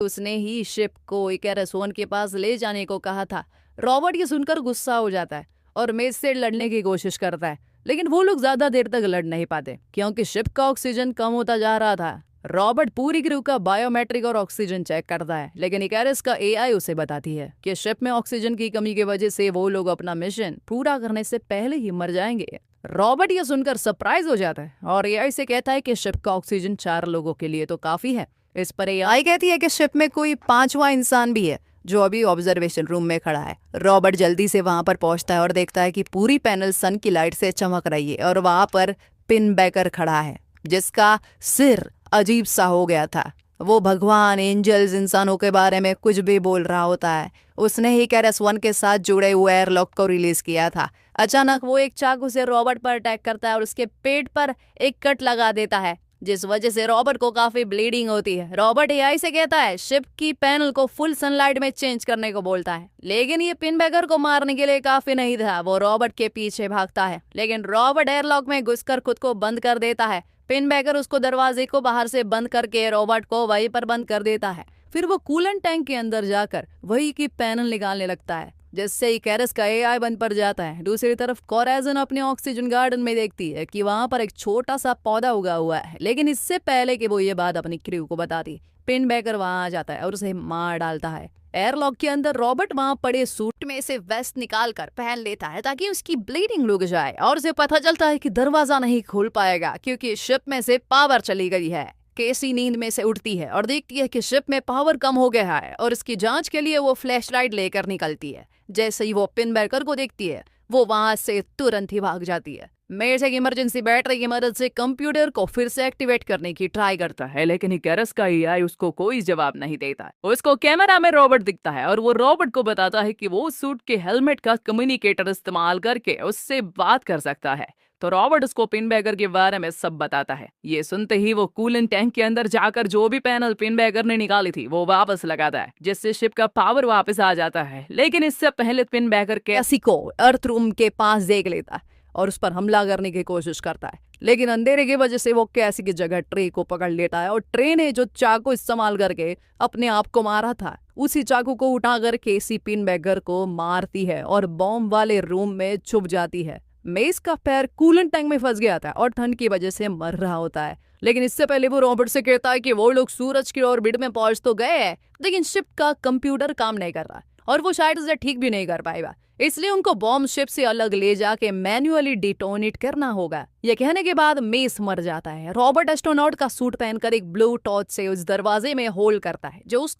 उसने ही शिप को इकैरस वन के पास ले जाने को कहा था। रॉबर्ट ये सुनकर गुस्सा हो जाता है और मेज से लड़ने की कोशिश करता है, लेकिन वो लोग ज्यादा देर तक लड़ नहीं पाते क्योंकि शिप का ऑक्सीजन कम होता जा रहा था। रॉबर्ट पूरी क्रू का बायोमेट्रिक और ऑक्सीजन चेक करता है, लेकिन इकैरस का एआई उसे बताती है कि शिप में ऑक्सीजन की कमी की वजह से वो लोग अपना मिशन पूरा करने से पहले ही मर जाएंगे। रॉबर्ट ये सुनकर सरप्राइज हो जाता है और एआई से कहता है कि शिप का ऑक्सीजन 4 लोगों के लिए तो काफी है। इस पर एआई कहती है कि शिप में कोई 5वां इंसान भी है जो अभी ऑब्जर्वेशन रूम में खड़ा है। रॉबर्ट जल्दी से वहां पर पहुंचता है और देखता है कि पूरी पैनल सन की लाइट से चमक रही है और वहां पर पिन बैकर खड़ा है जिसका सिर अजीब सा हो गया था। वो भगवान, एंजल्स, इंसानों के बारे में कुछ भी बोल रहा होता है। उसने ही इकैरस वन के साथ जुड़े हुए एयरलॉक को रिलीज किया था। अचानक वो एक चाकू से रॉबर्ट पर अटैक करता है और उसके पेट पर एक कट लगा देता है, जिस वजह से रॉबर्ट को काफी ब्लीडिंग होती है। रॉबर्ट एआई से कहता है शिप की पैनल को फुल सनलाइट में चेंज करने को बोलता है, लेकिन ये पिन बैकर को मारने के लिए काफी नहीं था। वो रॉबर्ट के पीछे भागता है, लेकिन रॉबर्ट एयरलॉक में घुसकर खुद को बंद कर देता है। पिन बैकर उसको दरवाजे को बाहर से बंद करके रॉबर्ट को वहीं पर बंद कर देता है। फिर वो कूलेंट टैंक के अंदर जाकर वही की पैनल निकालने लगता है, जिससे इकैरस का एआई बंद पड़ जाता है। दूसरी तरफ कोराज़न अपने ऑक्सीजन गार्डन में देखती है कि वहां पर एक छोटा सा पौधा उगा हुआ है, लेकिन इससे पहले कि वो ये बात अपनी क्रू को बताती, पिन बैकर वहां आ जाता है और उसे मार डालता है। एयरलॉक के अंदर रॉबर्ट वहां पड़े सूट में से वेस्ट निकाल कर पहन लेता है ताकि उसकी ब्लीडिंग रुक जाए, और उसे पता चलता है कि दरवाजा नहीं खोल पाएगा क्योंकि शिप में से पावर चली गई है। केसी नींद में से उठती है और देखती है कि शिप में पावर कम हो गया है और इसकी जांच के लिए वो फ्लैशलाइट लेकर निकलती है। जैसे ही वो पिन बैकर को देखती है, वो वहां से तुरंत ही भाग जाती है। मेज एक इमरजेंसी बैटरी की मदद से कंप्यूटर को फिर से एक्टिवेट करने की ट्राई करता है, लेकिन इकैरस का एआई उसको कोई जवाब नहीं देता। उसको कैमरा में रॉबर्ट दिखता है और वो रॉबर्ट को बताता है कि वो सूट के हेलमेट का कम्युनिकेटर इस्तेमाल करके उससे बात कर सकता है। तो रॉबर्ट उसको पिन बैकर के बारे में सब बताता है। ये सुनते ही वो कूलेंट टैंक के अंदर जाकर जो भी पैनल पिन बैकर ने निकाली थी वो वापस लगाता है, जिससे शिप का पावर वापस आ जाता है। लेकिन इससे पहले पिन बैकर कैसी को अर्थ रूम के पास देख लेता है और उस पर हमला करने की कोशिश करता है, लेकिन अंधेरे की वजह से वो कैसी की जगह ट्रे को पकड़ लेता है और ट्रे ने जो चाकू इस्तेमाल करके अपने आप को मारा था उसी चाकू को उठाकर केसी पिन बैकर को मारती है और बॉम्ब वाले रूम में छुप जाती है। मेस का पैर कूलेंट टैंक में फंस गया था और ठंड की वजह से मर रहा होता है, लेकिन इससे पहले वो रॉबर्ट से कहता है कि वो लोग सूरज की ऑर्बिट में पहुंच तो गए हैं, लेकिन शिप का कंप्यूटर काम नहीं कर रहा और वो शायद उसे ठीक भी नहीं कर पाएगा, इसलिए उनको बॉम्ब शिप से अलग ले जाके मैन्युअली डिटोनेट करना होगा। ये कहने के बाद मेस मर जाता है। रॉबर्ट एस्ट्रोनॉट का सूट पहनकर एक ब्लू टॉर्च से उस दरवाजे में होल करता है जो